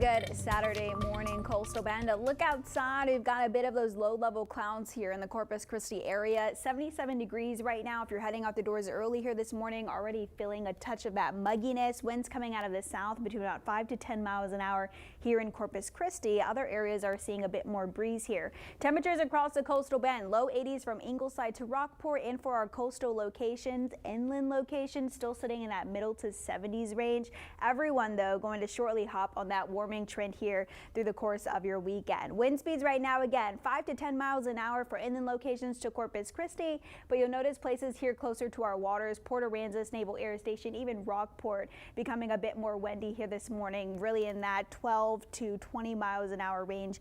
Good Saturday morning, Coastal Bend. Look outside. We've got a bit of those low-level clouds here in the Corpus Christi area. 77 degrees right now. If you're heading out the doors early here this morning, already feeling a touch of that mugginess. Winds coming out of the south between about 5 to 10 miles an hour here in Corpus Christi. Other areas are seeing a bit more breeze here. Temperatures across the Coastal Bend, low 80s from Ingleside to Rockport. And for our coastal locations, inland locations still sitting in that middle to 70s range. Everyone, though, going to shortly hop on that warming trend here through the course of your weekend. Wind speeds right now, again, 5 to 10 miles an hour for inland locations to Corpus Christi, but you'll notice places here closer to our waters, Port Aransas Naval Air Station, even Rockport, becoming a bit more windy here this morning, really in that 12 to 20 miles an hour range.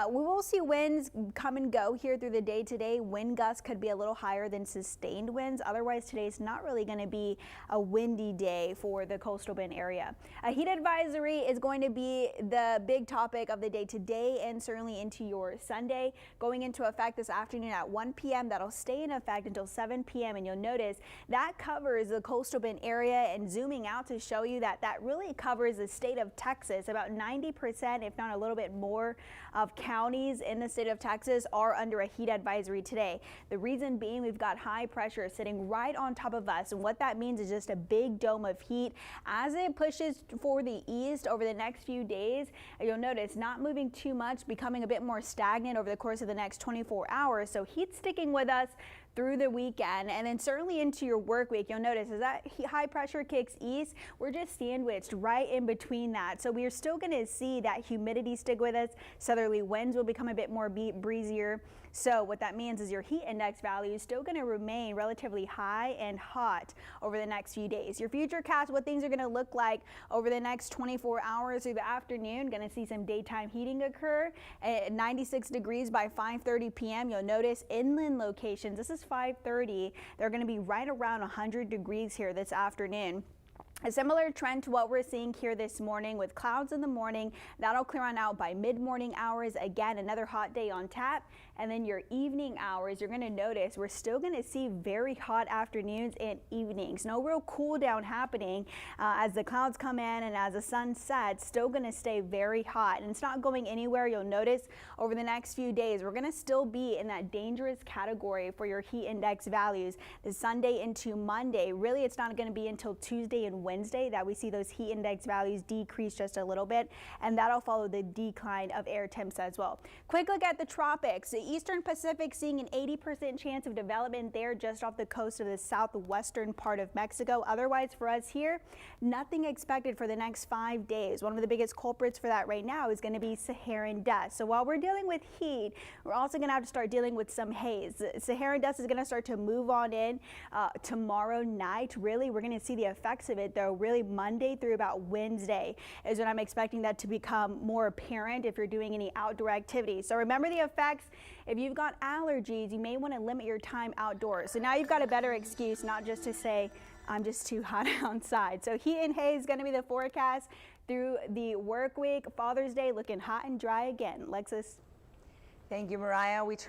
We will see winds come and go here through the day today. Wind gusts could be a little higher than sustained winds. Otherwise, today's not really going to be a windy day for the Coastal Bend area. A heat advisory is going to be the big topic of the day today and certainly into your Sunday, going into effect this afternoon at 1 p.m. That'll stay in effect until 7 p.m. and you'll notice that covers the Coastal Bend area, and zooming out to show you that that really covers the state of Texas. About 90%, if not a little bit more, of counties in the state of Texas are under a heat advisory today. The reason being, we've got high pressure sitting right on top of us, and what that means is just a big dome of heat. As it pushes for the east over the next few days, you'll notice not moving too much, becoming a bit more stagnant over the course of the next 24 hours. So heat sticking with us through the weekend, and then certainly into your work week. You'll notice as that high pressure kicks east, we're just sandwiched right in between that. So we are still going to see that humidity stick with us. Southerly winds will become a bit more breezier. So what that means is your heat index value is still going to remain relatively high and hot over the next few days. Your futurecast, what things are going to look like over the next 24 hours through the afternoon. Going to see some daytime heating occur at 96 degrees by 5:30 p.m. You'll notice inland locations, this is 5:30, they're going to be right around 100 degrees here this afternoon. A similar trend to what we're seeing here this morning with clouds in the morning. That'll clear on out by mid-morning hours. Again, another hot day on tap. And then your evening hours, you're going to notice we're still going to see very hot afternoons and evenings. No real cool down happening as the clouds come in and as the sun sets. Still going to stay very hot, and it's not going anywhere. You'll notice over the next few days we're going to still be in that dangerous category for your heat index values. The Sunday into Monday, really it's not going to be until Tuesday and Wednesday that we see those heat index values decrease just a little bit, and that'll follow the decline of air temps as well. Quick look at the tropics. The Eastern Pacific seeing an 80% chance of development there just off the coast of the southwestern part of Mexico. Otherwise for us here, nothing expected for the next 5 days. One of the biggest culprits for that right now is going to be Saharan dust. So while we're dealing with heat, we're also going to have to start dealing with some haze. Saharan dust is going to start to move on in tomorrow night. Really, we're going to see the effects of it though really Monday through about Wednesday is when I'm expecting that to become more apparent if you're doing any outdoor activities. So remember the effects. If you've got allergies, you may want to limit your time outdoors. So now you've got a better excuse, not just to say, I'm just too hot outside. So heat and haze is going to be the forecast through the work week. Father's Day looking hot and dry again. Lexus. Thank you, Mariah. We turn